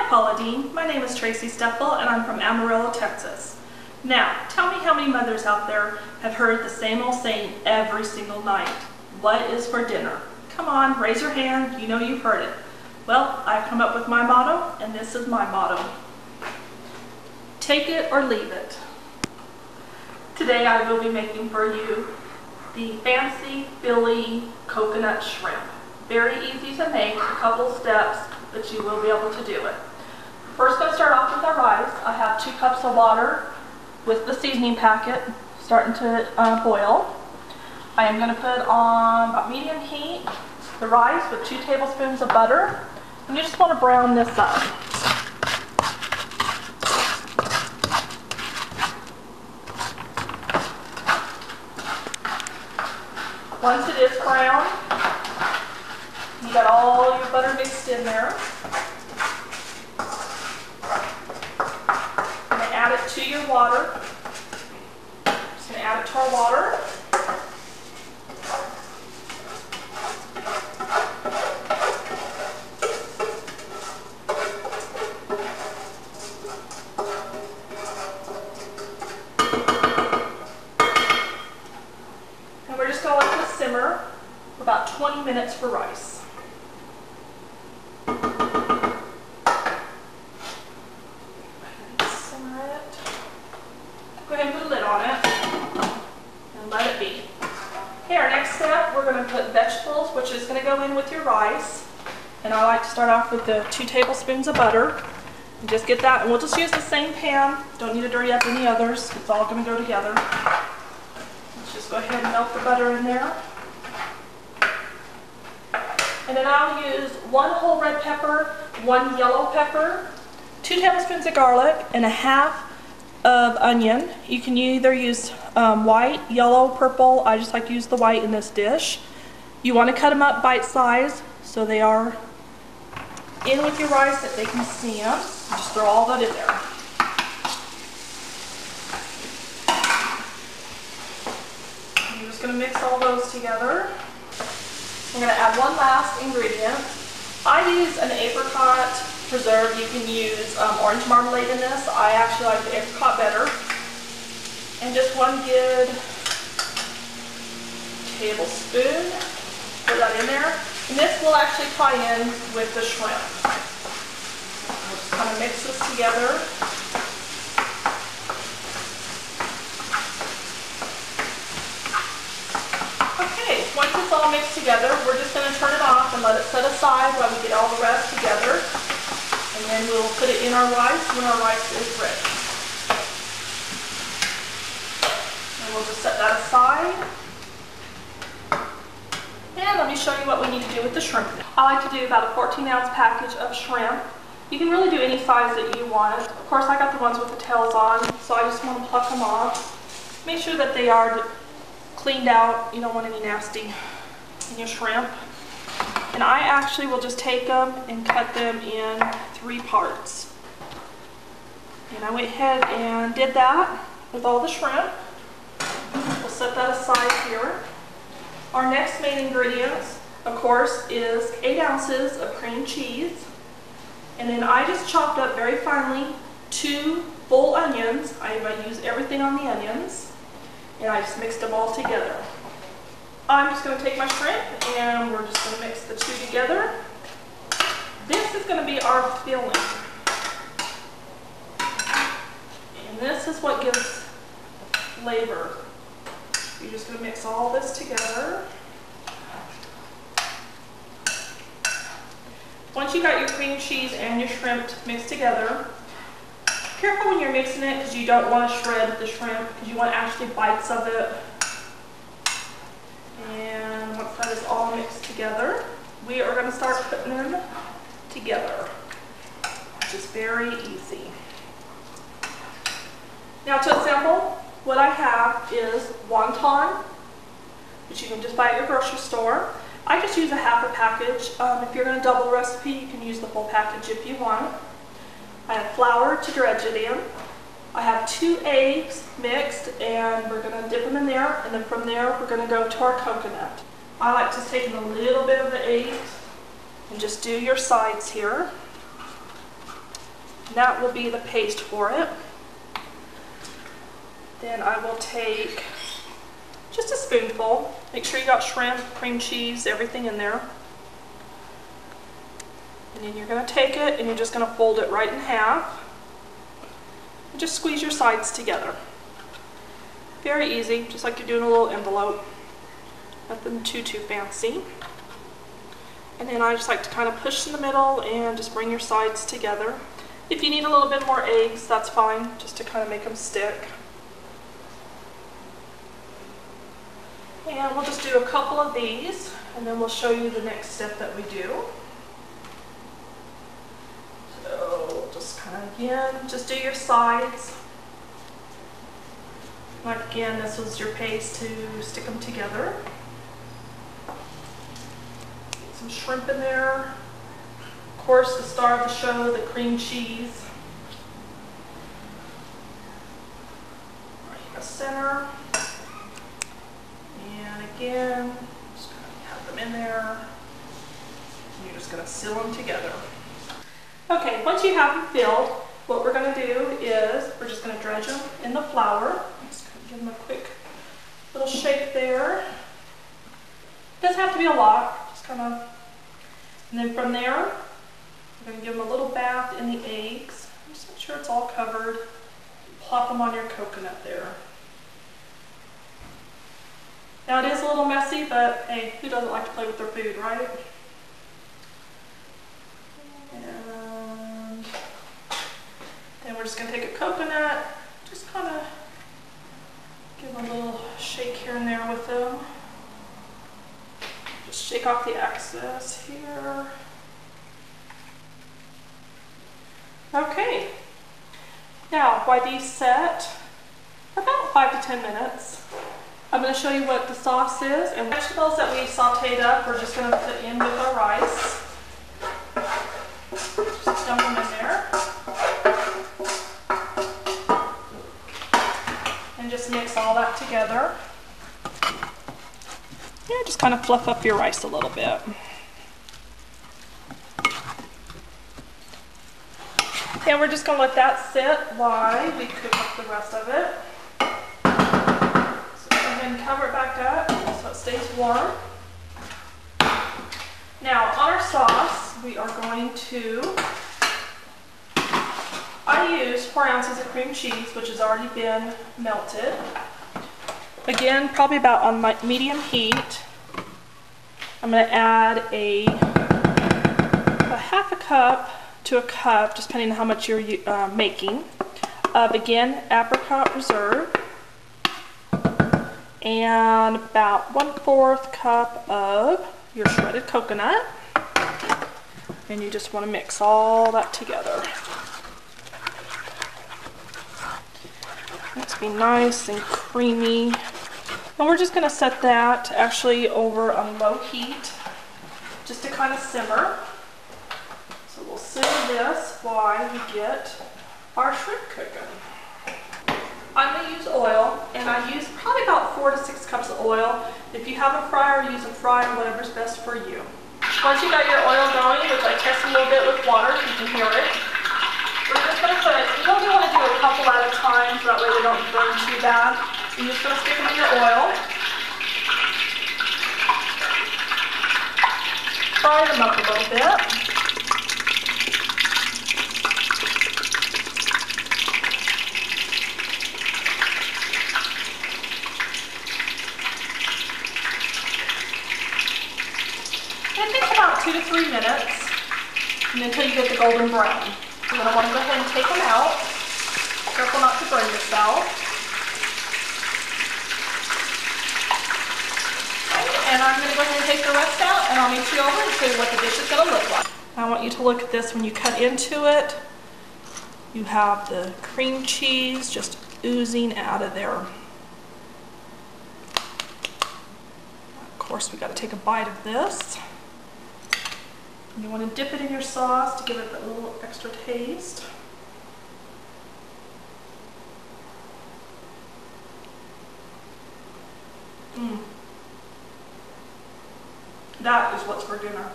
Hi Paula Dean, my name is Tracy Steffel and I'm from Amarillo, Texas. Now, tell me how many mothers out there have heard the same old saying every single night. What is for dinner? Come on, raise your hand, you know you've heard it. Well, I've come up with my motto, and this is my motto. Take it or leave it. Today I will be making for you the Fancy Philly coconut shrimp. Very easy to make, a couple steps, but you will be able to do it. First, going to start off with our rice. I have 2 cups of water with the seasoning packet starting to boil. I am going to put on about medium heat the rice with 2 tablespoons of butter, and you just want to brown this up. Once it is brown, you got all your butter mixed in there. I'm going to add it to your water. Just going to add it to our water. And we're just going to let this simmer for about 20 minutes for rice. Go ahead and put a lid on it and let it be. Okay, our next step, we're going to put vegetables, which is going to go in with your rice. And I like to start off with the 2 tablespoons of butter. And just get that, and we'll just use the same pan. Don't need to dirty up any others. It's all going to go together. Let's just go ahead and melt the butter in there. And then I'll use 1 whole red pepper, 1 yellow pepper, 2 tablespoons of garlic, and a half of onion. You can either use white, yellow, purple. I just like to use the white in this dish. You want to cut them up bite size so they are in with your rice that they can see them. Just throw all that in there. I'm just going to mix all those together. I'm going to add one last ingredient. I use an apricot preserve. You can use orange marmalade in this. I actually like the apricot better. And just 1 good tablespoon. Put that in there. And this will actually tie in with the shrimp. We'll just kind of mix this together. Okay, once it's all mixed together, we're just going to turn it off and let it set aside while we get all the rest together. And then we'll put it in our rice when our rice is ready. And we'll just set that aside. And let me show you what we need to do with the shrimp. I like to do about a 14-ounce package of shrimp. You can really do any size that you want. Of course, I got the ones with the tails on, so I just want to pluck them off. Make sure that they are cleaned out. You don't want any nasty in your shrimp. And I actually will just take them and cut them in 3 parts. And I went ahead and did that with all the shrimp. We'll set that aside here. Our next main ingredients, of course, is 8 ounces of cream cheese. And then I just chopped up very finely 2 full onions. I use everything on the onions. And I just mixed them all together. I'm just going to take my shrimp and we're just going to mix the 2 together. This is going to be our filling. And this is what gives flavor. You're just going to mix all this together. Once you got your cream cheese and your shrimp mixed together, careful when you're mixing it because you don't want to shred the shrimp because you want actually bites of it. And once that is all mixed together, we are going to start putting them together, which is very easy. Now to assemble, what I have is wonton, which you can just buy at your grocery store. I just use a half a package. If you're going to double recipe, you can use the full package if you want. I have flour to dredge it in. I have 2 eggs mixed, and we're going to dip them in there, and then from there we're going to go to our coconut. I like to take a little bit of the eggs and just do your sides here. That will be the paste for it. Then I will take just a spoonful. Make sure you got shrimp, cream cheese, everything in there. And then you're going to take it and you're just going to fold it right in half. And just squeeze your sides together. Very easy, just like you're doing a little envelope. Nothing too fancy. And then I just like to kind of push in the middle and just bring your sides together. If you need a little bit more eggs, that's fine, just to kind of make them stick. And we'll just do a couple of these, and then we'll show you the next step that we do. So just kind of, again, just do your sides. Like again, this was your paste to stick them together. Get some shrimp in there. Of course, the star of the show, the cream cheese. Right in the center. And again, just going to have them in there. And you're just going to seal them together. Okay, once you have them filled, what we're going to do is we're just going to dredge them in the flour. Just going to give them a quick little shake there. Doesn't have to be a lot, just kind of. And then from there, we're going to give them a little bath in the eggs. Just make sure it's all covered. Plop them on your coconut there. Now it is a little messy, but hey, who doesn't like to play with their food, right? And then we're just going to take a coconut, just kind of give a little shake here and there with them. Just shake off the excess here. Okay. Now, while these set for about 5 to 10 minutes, I'm going to show you what the sauce is, and vegetables that we sauteed up, we're just going to put in with our rice. Just dump them in there. And just mix all that together. Yeah, just kind of fluff up your rice a little bit. And we're just going to let that sit while we cook up the rest of it. And cover it back up so it stays warm. Now on our sauce, we are going to, I use 4 ounces of cream cheese, which has already been melted. Again, probably about on my medium heat. I'm going to add a half a cup to a cup, just depending on how much you're making, of, again, apricot preserve. And about 1/4 cup of your shredded coconut. And you just want to mix all that together. Let's be nice and creamy. And we're just going to set that actually over on low heat, just to kind of simmer. So we'll simmer this while we get our shrimp cooking. I'm going to use oil, and I use probably about 4 to 6 cups of oil. If you have a fryer, use a fryer, whatever's best for you. Once you got your oil going, which I test a little bit with water, you can hear it, we're just going to put, you only want to do a couple at a time, so that way they don't burn too bad. So you're just going to stick them in your oil. Fry them up a little bit. It takes about 2 to 3 minutes until you get the golden brown. You're going to want to go ahead and take them out. Careful not to burn yourself. Okay, and I'm going to go ahead and take the rest out, and I'll meet you over and show you what the dish is going to look like. I want you to look at this when you cut into it. You have the cream cheese just oozing out of there. Of course, we got to take a bite of this. You want to dip it in your sauce to give it that little extra taste. That is what's for dinner.